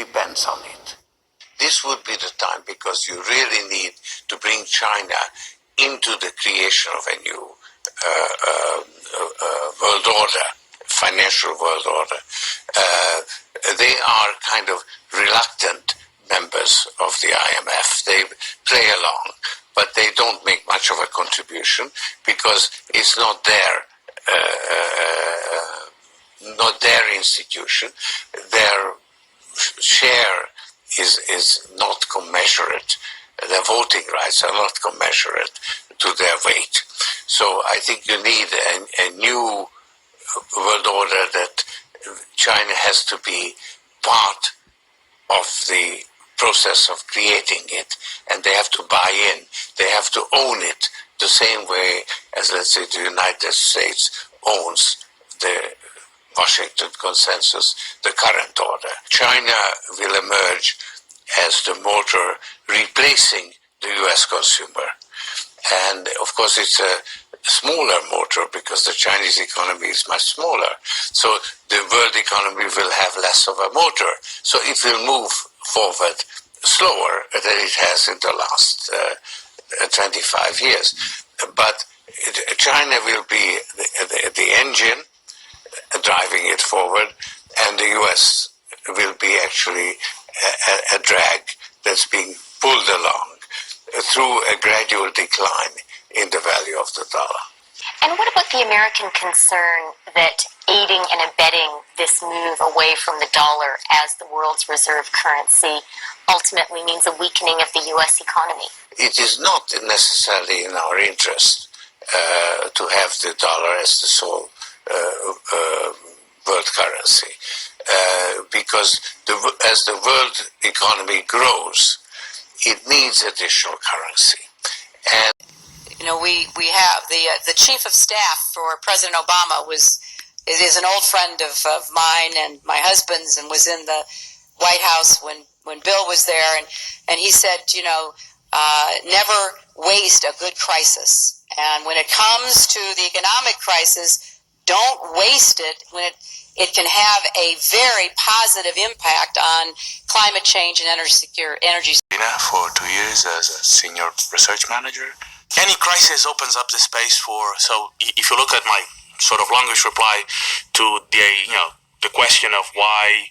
depends on it. This would be the time, because you really need to bring China into the creation of a new world order, financial world order. They are kind of reluctant members of the IMF. They play along, but they don't make much of a contribution because it's not their institution. Their share is not commensurate. Their voting rights are not commensurate to their weight. So I think you need a new world order, that China has to be part of the process of creating it, and they have to buy in. They have to own it the same way as, let's say, the United States owns the Washington Consensus, the current order. China will emerge as the motor replacing the US consumer. And of course it's a smaller motor because the Chinese economy is much smaller. So the world economy will have less of a motor. So it will move forward slower than it has in the last 25 years. But China will be the engine driving it forward, and the US will be actually a drag that's being pulled along through a gradual decline in the value of the dollar. And what about the American concern that aiding and abetting this move away from the dollar as the world's reserve currency ultimately means a weakening of the U.S. economy? It is not necessarily in our interest to have the dollar as the sole world currency, because as the world economy grows, it needs additional currency. And we have the chief of staff for President Obama is an old friend of mine and my husband's, and was in the White House when Bill was there, and he said, never waste a good crisis. And when it comes to the economic crisis, don't waste it when it can have a very positive impact on climate change and energy. For 2 years as a senior research manager. Any crisis opens up the space so if you look at my sort of longish reply to the question of why,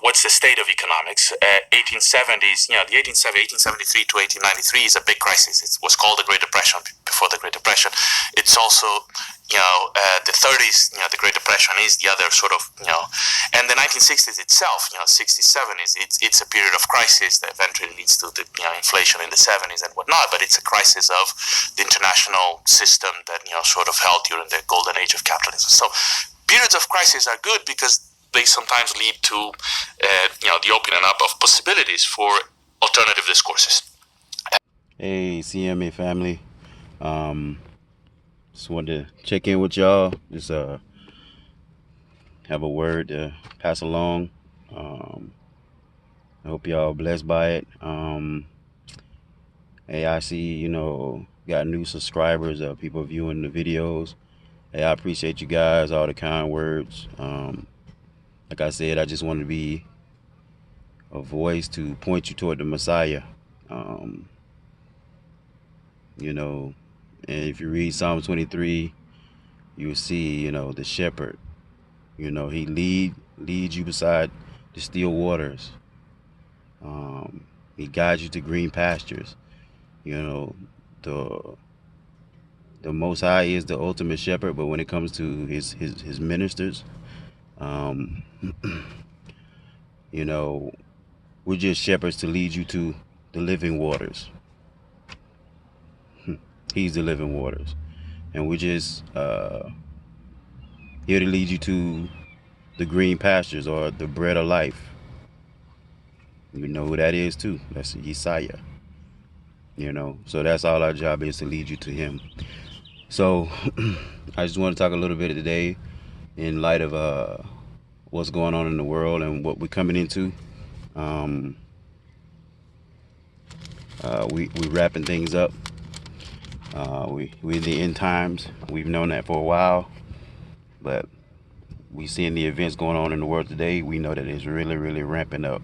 what's the state of economics, 1870s, the 1873 to 1893 is a big crisis. It was called the Great Depression before the Great Depression. It's also, the 30s, the Great Depression is the other sort of, and the 1960s itself, 67 it's a period of crisis that eventually leads to the, inflation in the 70s and whatnot, but it's a crisis of the international system that, sort of held during the golden age of capitalism. So periods of crisis are good because they sometimes lead to, the opening up of possibilities for alternative discourses. Hey, CMA family. Just wanted to check in with y'all. Just have a word to pass along. I hope y'all blessed by it. Hey, I see, got new subscribers, people viewing the videos. Hey, I appreciate you guys, all the kind words. Like I said, I just want to be a voice to point you toward the Messiah. And if you read Psalm 23, you'll see, the shepherd. He leads you beside the still waters. He guides you to green pastures. The Most High is the ultimate shepherd, but when it comes to his ministers, we're just shepherds to lead you to the living waters. He's the living waters, and we're just here to lead you to the green pastures, or the bread of life. You know who that is too. That's Yesiah. So that's all our job is, to lead you to him. So I just want to talk a little bit today in light of what's going on in the world and what we're coming into. We're wrapping things up. We're in the end times. We've known that for a while, but we seeing the events going on in the world today, we know that it's really, really ramping up.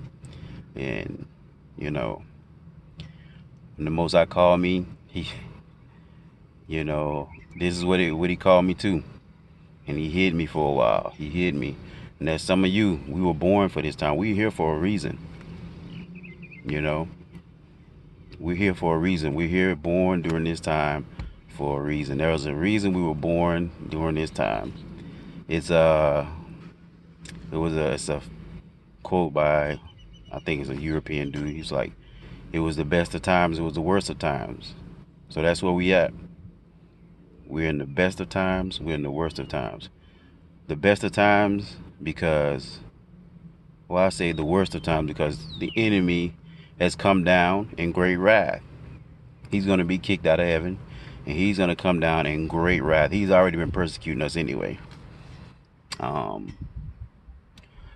And, you know, when the Most High called me, he, you know, this is what he called me to. And he hid me for a while. He hid me. And that's some of you, we were born for this time. We're here for a reason. You know, we're here for a reason. We're here born during this time for a reason. There was a reason we were born during this time. It's it's a quote by, I think it's a European dude. He's like, it was the best of times, it was the worst of times. So that's where we at. We're in the best of times, we're in the worst of times. The best of times because, well, I say the worst of times because the enemy has come down in great wrath. He's going to be kicked out of heaven, and he's going to come down in great wrath. He's already been persecuting us anyway.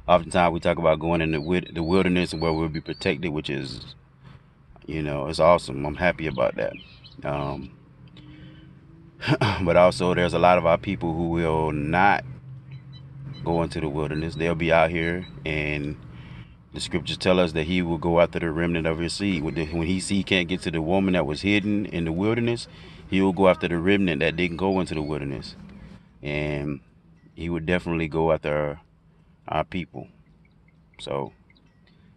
Oftentimes we talk about going in the wilderness where we'll be protected, which is, you know, it's awesome. I'm happy about that. But also there's a lot of our people who will not go into the wilderness. They'll be out here, and the scriptures tell us that he will go after the remnant of his seed. When he can't get to the woman that was hidden in the wilderness, he will go after the remnant that didn't go into the wilderness. And he would definitely go after our people. So,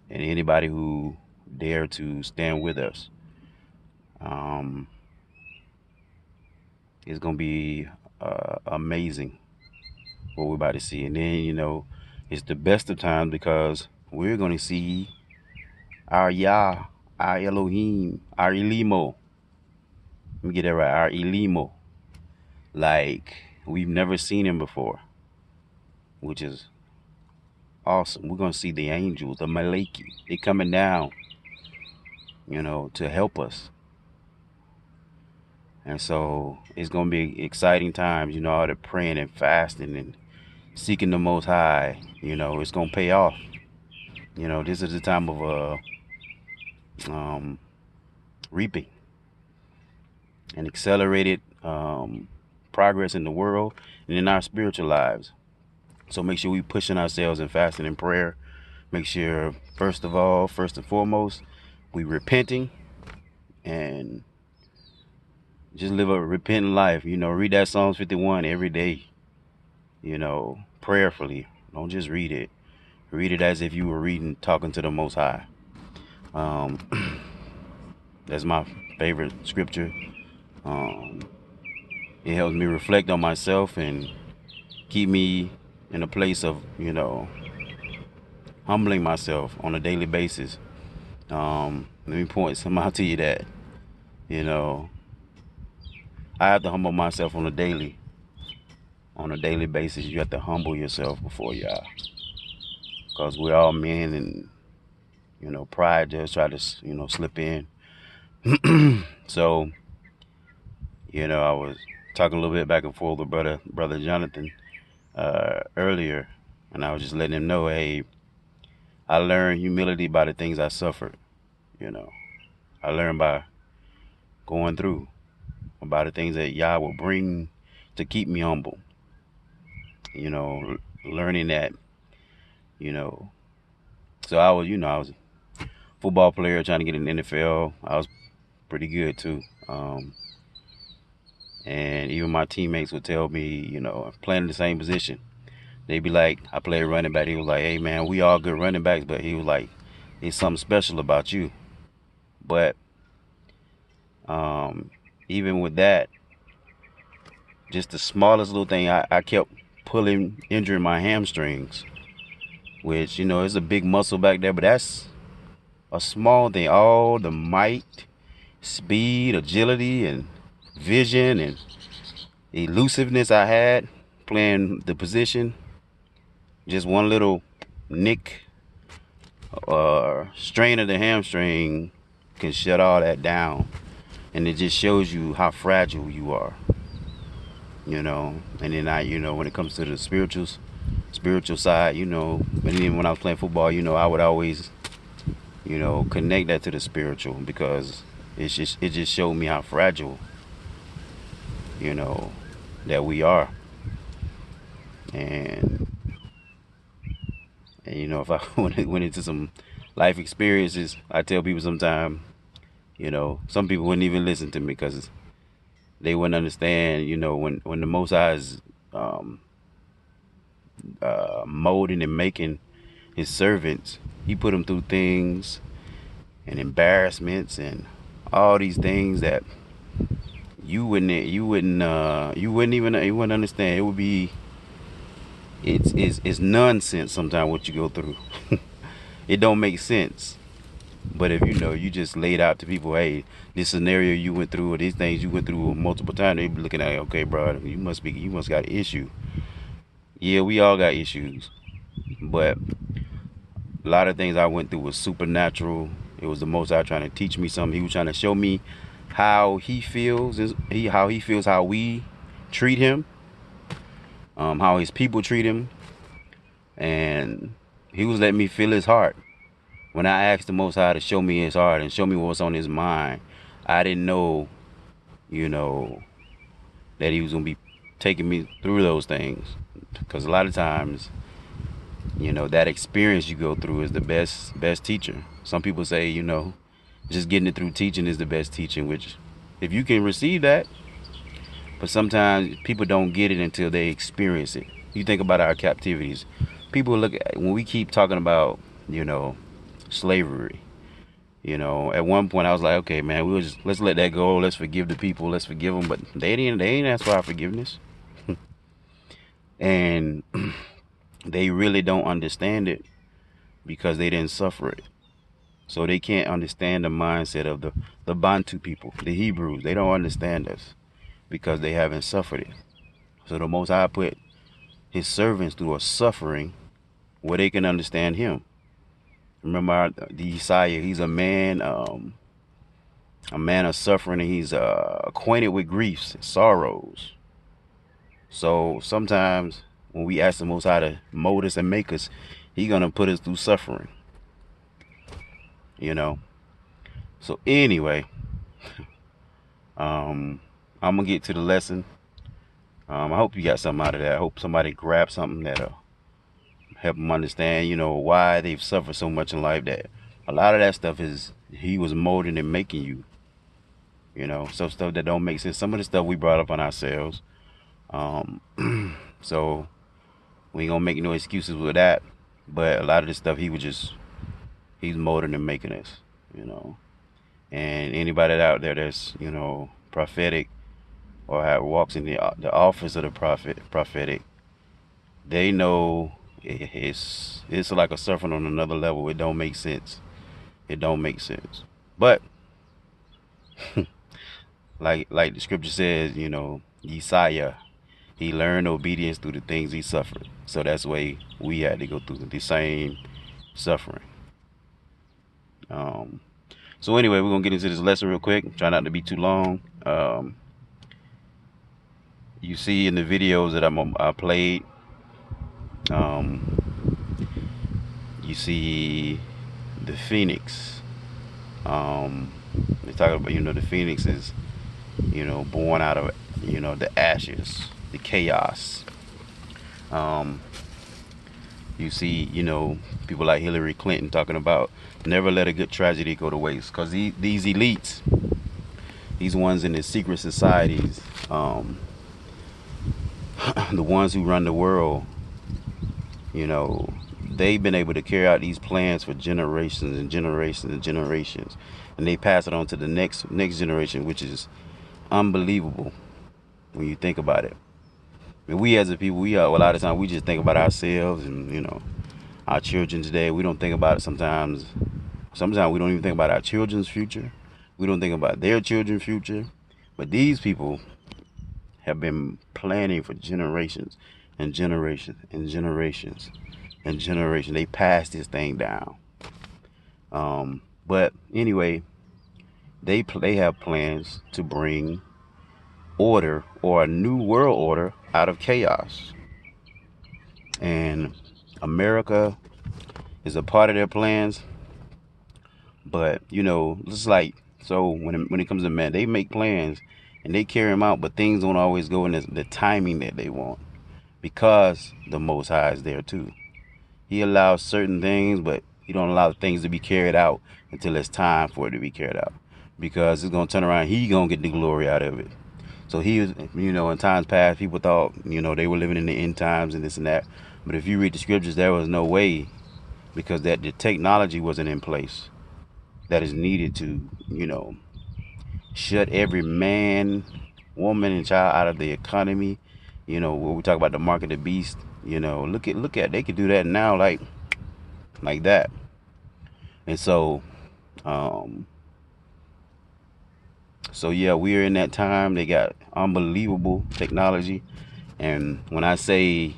and anybody who dare to stand with us, it's going to be amazing what we're about to see. And then, you know, it's the best of times because we're going to see our Yah, our Elohim, our Elimo. Let me get that right, our Elimo. Like we've never seen him before, which is awesome. We're going to see the angels, the Malaki. They coming down, you know, to help us. And so it's going to be exciting times, you know, all the praying and fasting and seeking the Most High. You know, it's going to pay off. You know, this is the time of reaping and accelerated progress in the world and in our spiritual lives. So make sure we pushing ourselves in fasting and prayer. Make sure, first and foremost, we repenting and just live a repentant life. You know, read that Psalms 51 every day, you know, prayerfully. Don't just read it. Read it as if you were talking to the Most High. That's my favorite scripture. It helps me reflect on myself and keep me in a place of, you know, humbling myself on a daily basis. Let me point some out to you that, you know, I have to humble myself on a daily basis. You have to humble yourself before Yah, because we're all men, and you know, pride just try to, you know, slip in. So, you know, I was talking a little bit back and forth with brother Jonathan earlier, and I was just letting him know, hey, I learned humility by the things I suffered. You know, I learned by going through, by the things that Yah will bring to keep me humble. You know, learning that, you know, so I was a football player trying to get in the NFL. I was pretty good too. And even my teammates would tell me, you know, playing the same position, they'd be like, I played running back. He was like, hey man, we all good running backs, but he was like, there's something special about you. But even with that, just the smallest little thing, I kept injuring my hamstrings, which, you know, is a big muscle back there, but that's a small thing. All the might, speed, agility, and vision and elusiveness I had playing the position, just one little nick or strain of the hamstring can shut all that down. And it just shows you how fragile you are, you know. And then you know, when it comes to the spiritual side, you know, and even when I was playing football, you know, I would always, you know, connect that to the spiritual, because it just showed me how fragile, you know, that we are. And And you know, if I went into some life experiences, I tell people sometimes, you know, some people wouldn't even listen to me because they wouldn't understand. You know, when the Most High is um, molding and making His servants, He put them through things and embarrassments and all these things that you wouldn't understand. It would be it's nonsense sometimes what you go through. It don't make sense. But if you know, you just laid out to people, hey, this scenario you went through or these things you went through multiple times, they be looking at, okay, bro, you must got an issue. Yeah, we all got issues, but a lot of things I went through was supernatural. It was the Most High trying to teach me something. He was trying to show me how He feels, how He feels, how we treat Him, how His people treat Him, and He was letting me feel His heart. When I asked the Most High to show me His heart and show me what's on His mind, I didn't know, you know, that He was gonna be taking me through those things. Because a lot of times, you know, that experience you go through is the best teacher. Some people say, you know, just getting it through teaching is the best teaching, which if you can receive that, but sometimes people don't get it until they experience it. You think about our captivities. People look at when we keep talking about, you know, slavery. You know, at one point I was like, okay, man, let's let that go. Let's forgive the people. Let's forgive them. But they ain't ask for our forgiveness, and they really don't understand it because they didn't suffer it. So they can't understand the mindset of the Bantu people, the Hebrews. They don't understand us because they haven't suffered it. So the Most High put His servants through a suffering where they can understand Him. Remember the Isaiah, he's a man of suffering, and he's acquainted with griefs and sorrows. So sometimes when we ask the Most High to mold us and make us, He's gonna put us through suffering. You know. So anyway, I'm gonna get to the lesson. I hope you got something out of that. I hope somebody grabbed something that'll help them understand, you know, why they've suffered so much in life. That a lot of that stuff is He was molding and making you. You know, some stuff that don't make sense. Some of the stuff we brought up on ourselves. So we ain't gonna make no excuses with that. But a lot of this stuff He's molding and making us. You know, and anybody out there that's, you know, prophetic or walks in the office of the prophetic, they know it's like a suffering on another level. It don't make sense. It don't make sense. But like the scripture says, you know, Yesiah, he learned obedience through the things he suffered. So that's the way we had to go through the same suffering. So anyway, we're gonna get into this lesson real quick. Try not to be too long. You see in the videos that I played, you see the phoenix. They talk about, you know, the phoenix is, you know, born out of, you know, the ashes, the chaos. You see, you know, people like Hillary Clinton talking about never let a good tragedy go to waste, because these elites, these ones in the secret societies, the ones who run the world, you know, they've been able to carry out these plans for generations and generations and generations, and they pass it on to the next generation, which is unbelievable when you think about it. I mean, we as a people, a lot of times we just think about ourselves and, you know, our children today. We don't think about it sometimes. Sometimes we don't even think about our children's future. We don't think about their children's future. But these people have been planning for generations and generations and generations and generations. They passed this thing down. But anyway, they have plans to bring order, or a new world order, out of chaos. And America is a part of their plans. But, you know, it's like, so when it comes to man, they make plans and they carry them out, but things don't always go in the timing that they want, because the Most High is there too. He allows certain things, but he don't allow things to be carried out until it's time for it to be carried out, because it's gonna turn around. He gonna get the glory out of it. So he was, in times past, people thought, they were living in the end times and this and that. But if you read the scriptures, there was no way, because that the technology wasn't in place that is needed to, shut every man, woman, and child out of the economy. When we talk about the mark of the beast, look at they could do that now, like that. And um, so yeah, we're in that time. They got unbelievable technology, and when I say,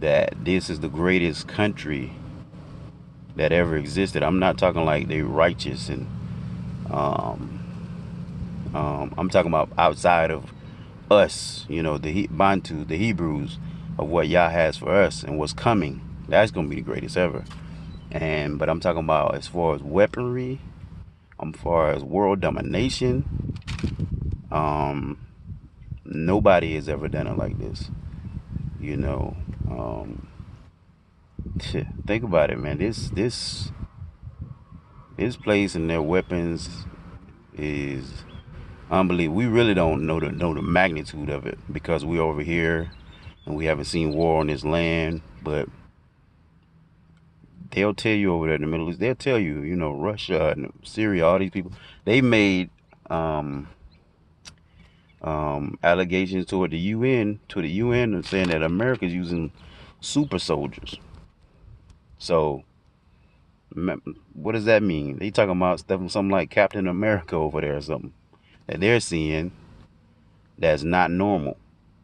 that this is the greatest country that ever existed, I'm not talking like they righteous and um, I'm talking about outside of us, the Bantu, the Hebrews, of what Yah has for us and what's coming. That's gonna be the greatest ever. But I'm talking about as far as weaponry, as far as world domination. Nobody has ever done it like this. You know, um, think about it, man. This place and their weapons is unbelievable. We really don't know the magnitude of it, because we're over here and we haven't seen war on this land. But they'll tell you over there in the Middle East, they'll tell you, Russia and Syria, all these people, they made allegations toward the UN, saying that America's using super soldiers. So what does that mean? They talking about stuff, something like Captain America over there or something that they're seeing that's not normal.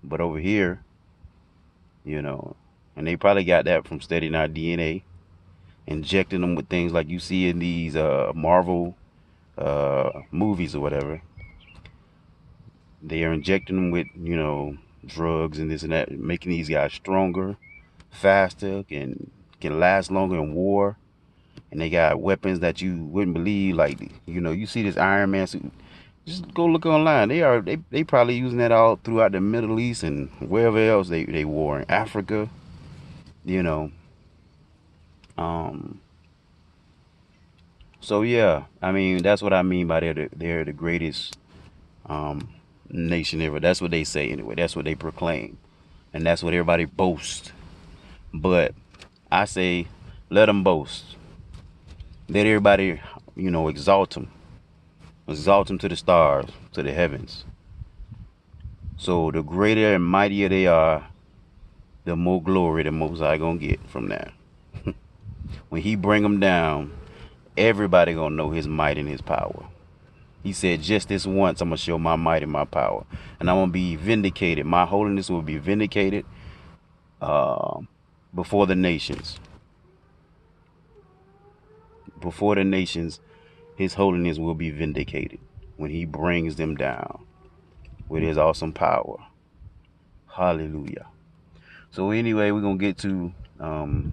But over here, and they probably got that from studying our DNA, injecting them with things like you see in these Marvel movies or whatever. They are injecting them with, drugs and this and that, making these guys stronger, faster, can last longer in war. And they got weapons that you wouldn't believe, like, you see this Iron Man suit. Just go look online. They probably using that all throughout the Middle East and wherever else they war in Africa, you know. So yeah, I mean, that's what I mean by they're the greatest nation ever. That's what they say anyway. That's what they proclaim, and that's what everybody boasts. But I say, let them boast. Let everybody, exalt them to the stars, to the heavens. So the greater and mightier they are, the more glory the Most High gonna get from that. When He bring them down, everybody gonna know His might and His power. He said, just this once, I'm gonna show my might and my power, and I'm gonna be vindicated. My holiness will be vindicated before the nations. Before the nations, His holiness will be vindicated when He brings them down with His awesome power. Hallelujah. So anyway, we're gonna get to the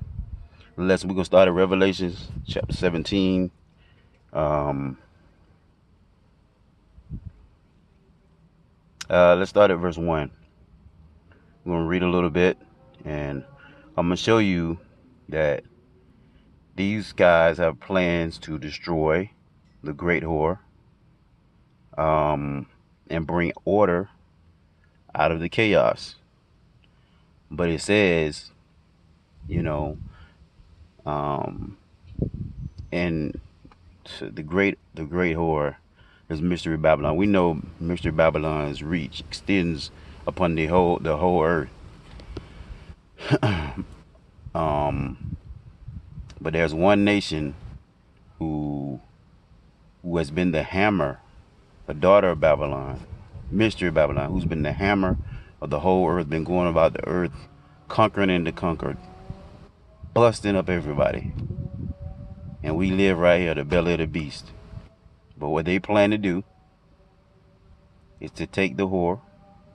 lesson. We're gonna start at Revelations chapter 17. Let's start at verse 1. We're gonna read a little bit, and I'm gonna show you that these guys have plans to destroy the great whore, and bring order out of the chaos. But it says, and the great whore is Mystery Babylon. We know Mystery Babylon's reach extends upon the whole earth. But there's one nation who has been the hammer, the daughter of Babylon, Mystery Babylon, who's been the hammer of the whole earth, been going about the earth, conquering and the conquered, busting up everybody. And we live right here, the belly of the beast. But what they plan to do is to take the whore,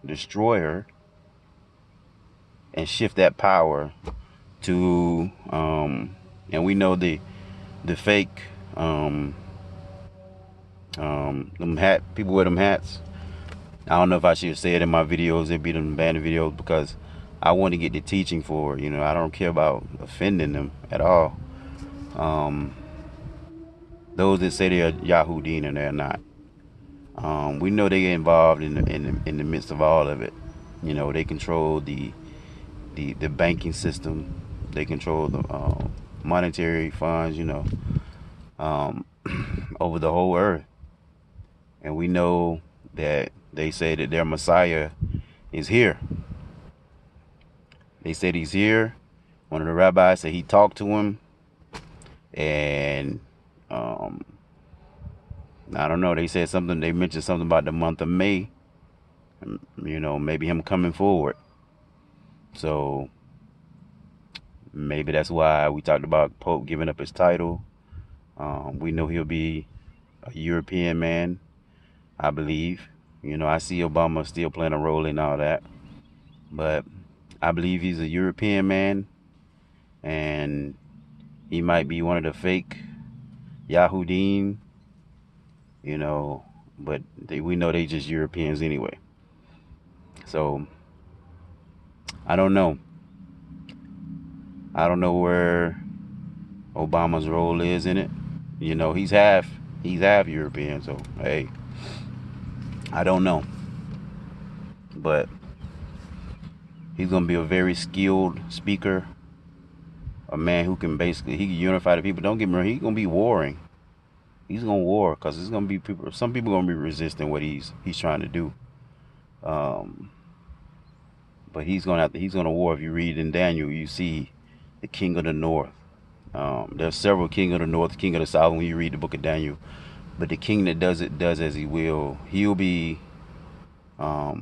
destroy her, and shift that power to, and we know the fake, them people wear them hats. I don't know if I should say it in my videos. It'd be them banned videos, because I want to get the teaching for it. You know, I don't care about offending them at all. Um, those that say they're Yahudin and they're not. We know they get involved in the midst of all of it. You know, they control the banking system. They control the monetary funds. You know, um, over the whole earth. And we know that they say that their Messiah is here. They said he's here. One of the rabbis said he talked to him, and um, I don't know. They said something. They mentioned something about the month of May. You know, maybe him coming forward. So maybe that's why we talked about Pope giving up his title. We know he'll be a European man, I believe. You know, I see Obama still playing a role in all that, but I believe he's a European man, and he might be one of the fake Yahudim, you know, but we know they just Europeans anyway. So I don't know. I don't know where Obama's role is in it. You know, he's half European, so hey, I don't know. But he's gonna be a very skilled speaker, a man who can basically he can unify the people. Don't get me wrong, he's gonna be warring. He's gonna war because it's gonna be people. Some people gonna be resisting what he's trying to do. But he's gonna war. If you read in Daniel, you see the king of the north. There's several king of the north, king of the south when you read the book of Daniel. But the king that does as he will. He'll be I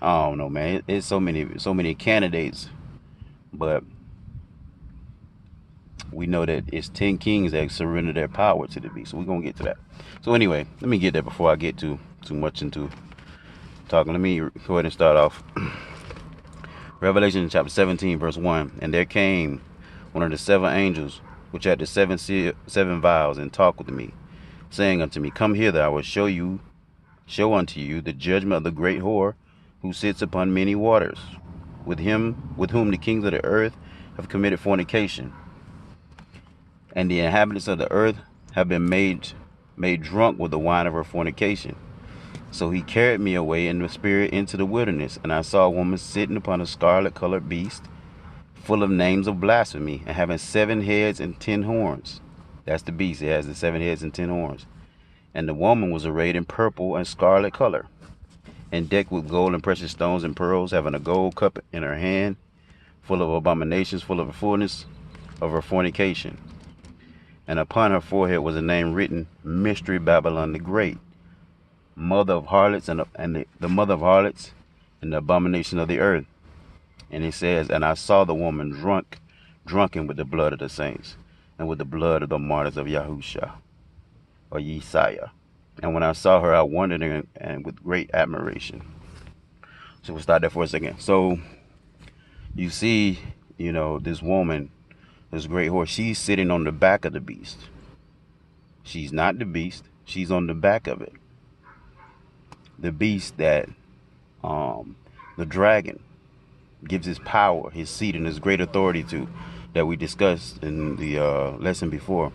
don't know, man. It's so many candidates, but we know that it's 10 kings that surrender their power to the beast. So we're gonna get to that. So anyway, let me get there before I get too much into talking. Let me go ahead and start off. Revelation chapter 17, verse 1. And there came one of the 7 angels, which had the 7 vials, and talked with me, saying unto me, Come hither, I will show unto you the judgment of the great whore, who sits upon many waters, with whom the kings of the earth have committed fornication. And the inhabitants of the earth have been made drunk with the wine of her fornication. So he carried me away in the spirit into the wilderness, and I saw a woman sitting upon a scarlet-colored beast, full of names of blasphemy, and having 7 heads and 10 horns. That's the beast. It has the 7 heads and 10 horns. And the woman was arrayed in purple and scarlet color, and decked with gold and precious stones and pearls, having a gold cup in her hand, full of abominations, full of the fullness of her fornication. And upon her forehead was a name written, Mystery Babylon the Great, mother of harlots and the mother of harlots and the abomination of the earth. And it says, And I saw the woman drunken with the blood of the saints, and with the blood of the martyrs of Yahusha, or Yesiah. And when I saw her, I wondered and with great admiration. So we'll start there for a second. So you see, you know, this woman, this great horse, she's sitting on the back of the beast. She's not the beast. She's on the back of it. The beast that the dragon gives his power, his seat, and his great authority to, that we discussed in the lesson before.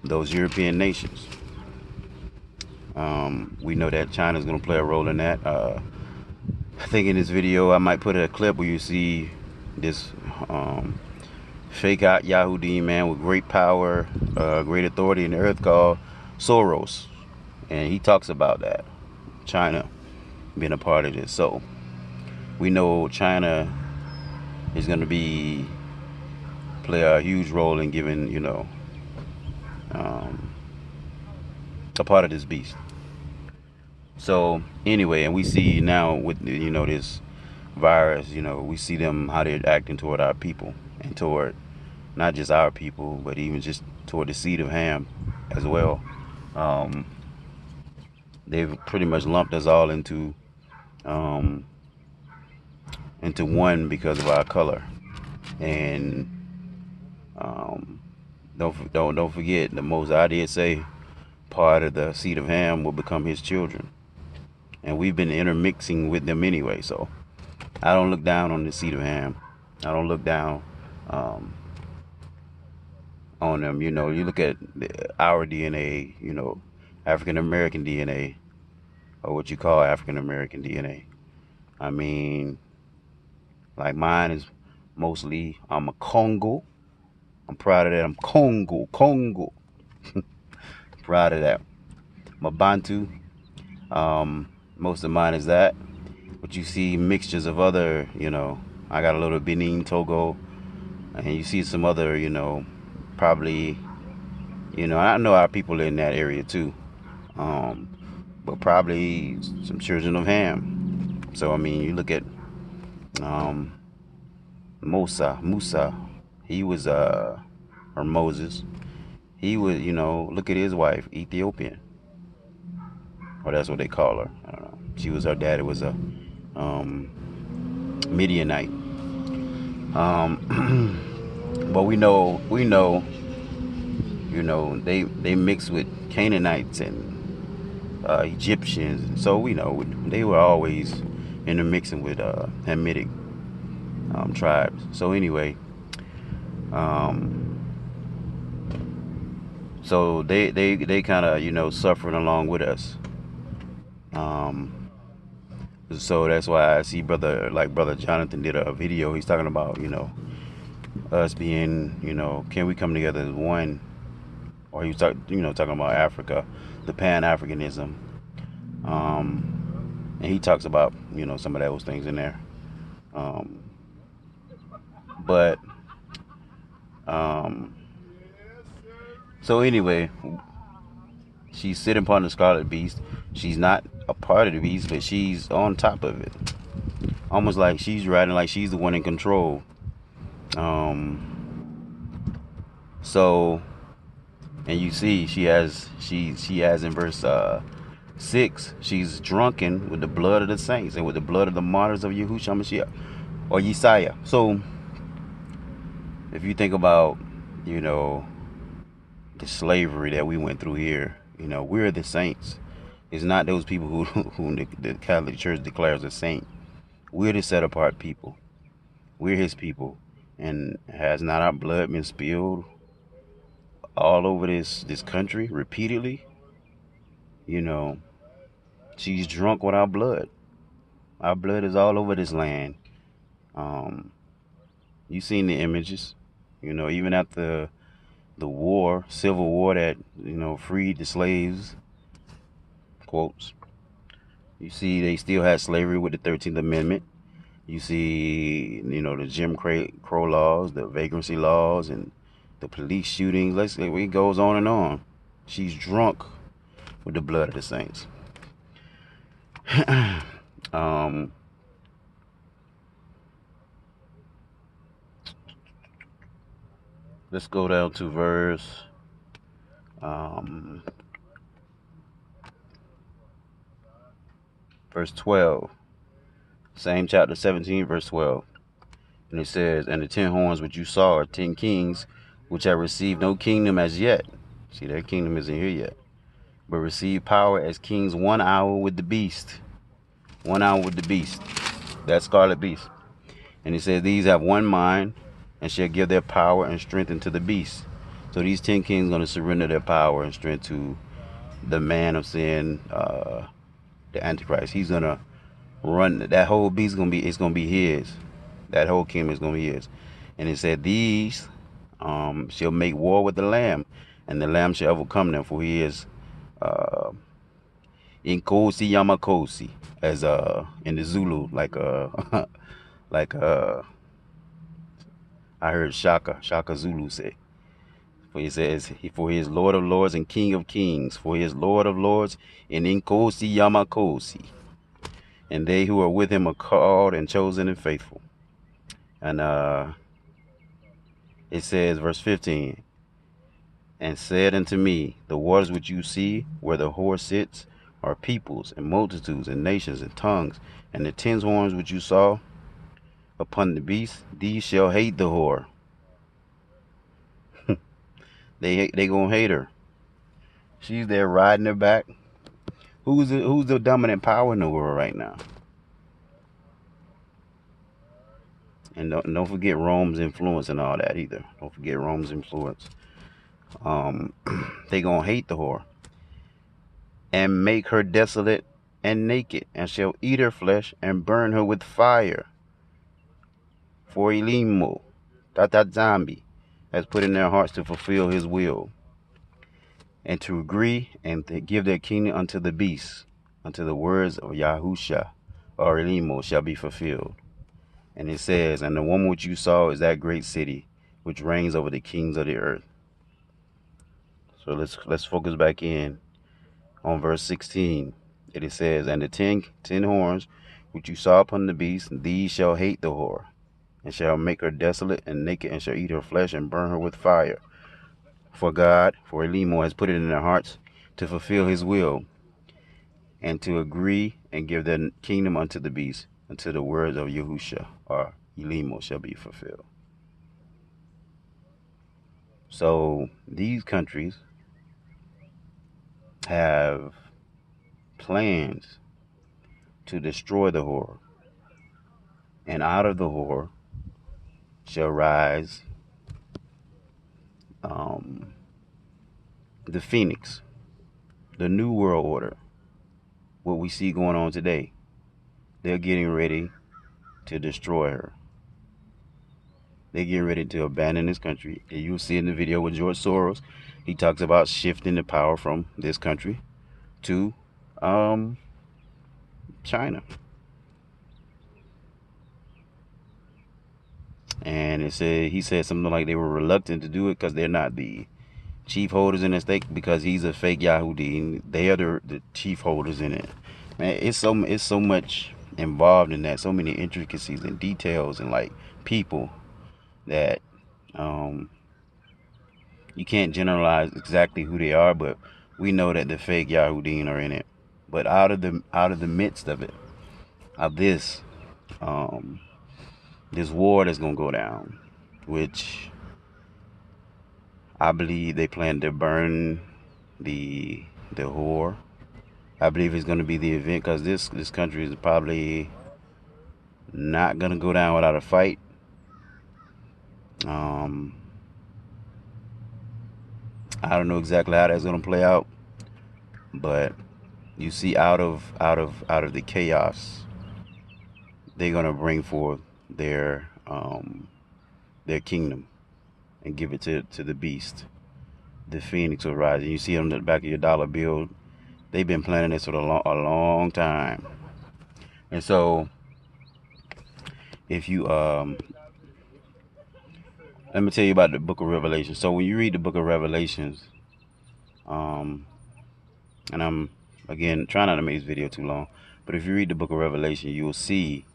Those European nations. We know that China's going to play a role in that. I think in this video I might put a clip where you see this fake out Yahudi man with great power, great authority in the earth called Soros. And he talks about that. China being a part of this. So we know China is going to play a huge role in giving, you know, a part of this beast. So anyway, and we see now with, you know, this virus, you know, we see them how they're acting toward our people, and toward not just our people, but even just toward the seed of Ham as well. They've pretty much lumped us all into one because of our color. And don't forget, the Most High did say part of the seed of Ham will become his children. and we've been intermixing with them anyway. So I don't look down on the seed of Ham. I don't look down um, on them. You know, you look at our DNA, you know, African American DNA, or what you call African American DNA. I mean, like mine is mostly, I'm a Congo. I'm proud of that. I'm Congo. Proud of that. Mabantu. Most of mine is that. But you see mixtures of other, you know, I got a little Benin, Togo, and you see some other, you know, probably, you know, I know our people in that area too. Um, but probably some children of Ham. So I mean, you look at um, Musa. He was or Moses. He was, you know, look at his wife, Ethiopian, or that's what they call her. I don't know. She was her daddy was a um, Midianite. But you know, they mix with Canaanites and Egyptians, so we know they were always intermixing with Hamitic tribes. So anyway, um, so they kind of, you know, suffering along with us. Um, so that's why I see brother Jonathan did a video. He's talking about, you know, us being, you know, can we come together as one? Or he was talking about Africa, the Pan Africanism. And he talks about, you know, some of those things in there. Um, but um, so anyway, she's sitting upon the scarlet beast. She's not a part of the beast, but she's on top of it, almost like she's riding, like she's the one in control. So, and you see, she has in verse 6, she's drunken with the blood of the saints and with the blood of the martyrs of Yahushua Mashiach, or Yesiah. So if you think about, you know, the slavery that we went through here, you know, we're the saints. It's not those people who the Catholic Church declares a saint. We're the set apart people. We're his people. And has not our blood been spilled all over this country repeatedly? You know, she's drunk with our blood. Our blood is all over this land. You've seen the images, you know, even after the war, civil war that, you know, freed the slaves, quotes. You see they still had slavery with the 13th Amendment. You see, you know, the Jim Crow laws, the vagrancy laws, and the police shootings. It goes on and on. She's drunk with the blood of the saints. um, let's go down to verse verse 12. Same chapter 17, verse 12. And it says, and the 10 horns which you saw are 10 kings, which have received no kingdom as yet. See, their kingdom isn't here yet. But receive power as kings 1 hour with the beast. 1 hour with the beast. That scarlet beast. And it says, these have one mind, and shall give their power and strength unto the beast. So these 10 kings are going to surrender their power and strength to the man of sin, the Antichrist. He's going to run. That whole beast it's going to be his. That whole kingdom is going to be his. And it said, these shall make war with the Lamb, and the Lamb shall overcome them, for he is Inkosi Yamakosi, as in the Zulu, like like I heard Shaka Zulu say. For he says, for he is Lord of Lords and King of Kings, for he is Lord of Lords and Inkosi Yamakosi. And they who are with him are called and chosen and faithful. And it says, verse 15, and said unto me, the waters which you see where the whore sits are peoples and multitudes and nations and tongues. And the 10 horns which you saw upon the beast, these shall hate the whore. They gonna hate her. She's there riding her back, Who's the dominant power in the world right now? And don't forget Rome's influence and all that either. Don't forget Rome's influence. They gonna hate the whore and make her desolate and naked, and shall eat her flesh and burn her with fire. For Elimo, that zombie, has put in their hearts to fulfill his will, and to agree and to give their kingdom unto the beast, unto the words of Yahusha or Elimo shall be fulfilled. And it says, and the woman which you saw is that great city which reigns over the kings of the earth. So let's focus back in on verse 16. It says, and the ten horns which you saw upon the beast, these shall hate the whore, and shall make her desolate and naked, and shall eat her flesh and burn her with fire. For God, for Elimo, has put it in their hearts to fulfill his will, and to agree and give their kingdom unto the beast, until the words of Yahusha or Elimo shall be fulfilled. So these countries have plans to destroy the whore, and out of the whore shall rise the phoenix, the new world order, what we see going on today. They're getting ready to destroy her. They're getting ready to abandon this country. And you'll see in the video with George Soros, he talks about shifting the power from this country to China. And he said something like they were reluctant to do it because they're not the chief holders in the stake, because he's a fake Yahudi and they are the chief holders in it. Man, it's so much involved in that, so many intricacies and details and like people that you can't generalize exactly who they are, but we know that the fake Yahudim are in it. But out of the midst of it, of this this war that's gonna go down, which I believe they plan to burn the whore. I believe it's gonna be the event, because this country is probably not gonna go down without a fight. I don't know exactly how that's gonna play out, but you see, out of the chaos, they're gonna bring forth their kingdom and give it to the beast. The phoenix will rise. And you see on the back of your dollar bill, they've been planning this for a long time. And so, if you let me tell you about the book of Revelation. So when you read the book of Revelations, and I'm again trying not to make this video too long, but if you read the book of Revelation, you will see,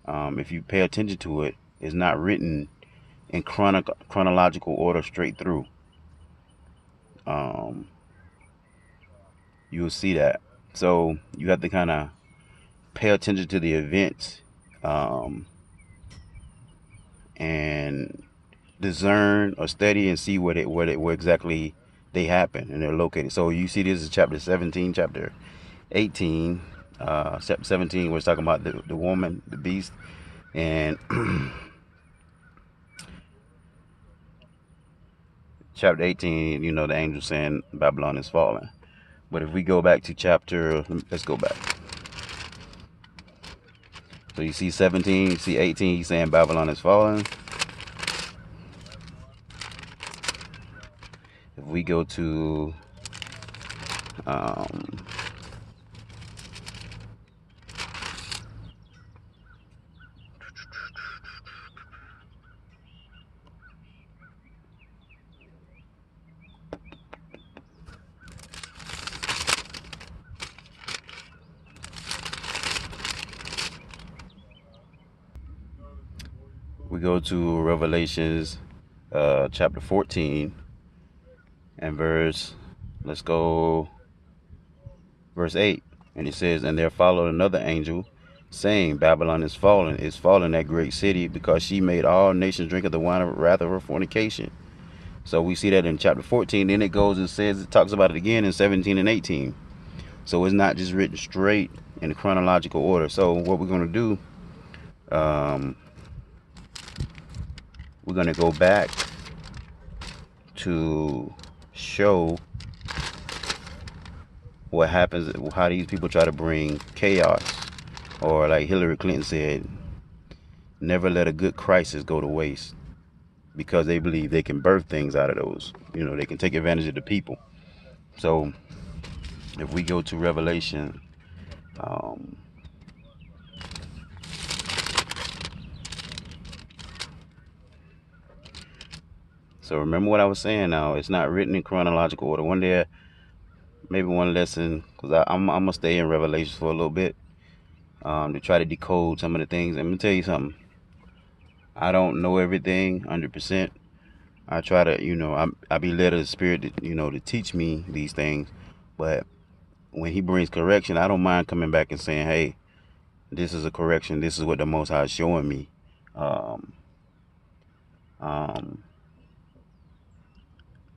if you pay attention to it, it's not written in chronological order straight through. You will see that. So you have to kind of pay attention to the events, and discern or study and see where exactly they happen and they're located. So you see, this is chapter 17, chapter 18. Chapter 17 was talking about the woman, the beast, and chapter 18, the angel saying Babylon is falling. But if we go back to let's go back. So you see 17, you see 18, he's saying Babylon is falling. If we go to Revelations chapter 14 and verse 8. And it says, and there followed another angel, saying, Babylon is fallen, that great city, because she made all nations drink of the wine of wrath of her fornication. So we see that in chapter 14. Then it goes and says, it talks about it again in 17 and 18. So it's not just written straight in the chronological order. So what we're going to do, we're going to go back to show what happens, how these people try to bring chaos, or like Hillary Clinton said, never let a good crisis go to waste, because they believe they can birth things out of those. You know, they can take advantage of the people. So if we go to Revelation, so remember what I was saying now, it's not written in chronological order. One day, maybe one lesson, because I'm going to stay in Revelation for a little bit, to try to decode some of the things. I'm going to tell you something. I don't know everything 100%. I try to, I be led of the Spirit, to teach me these things. But when He brings correction, I don't mind coming back and saying, hey, this is a correction. This is what the Most High is showing me.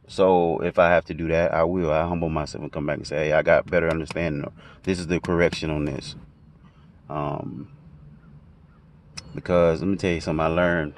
So if I have to do that, I will. I humble myself and come back and say, hey, I got better understanding. This is the correction on this. Because let me tell you something I learned.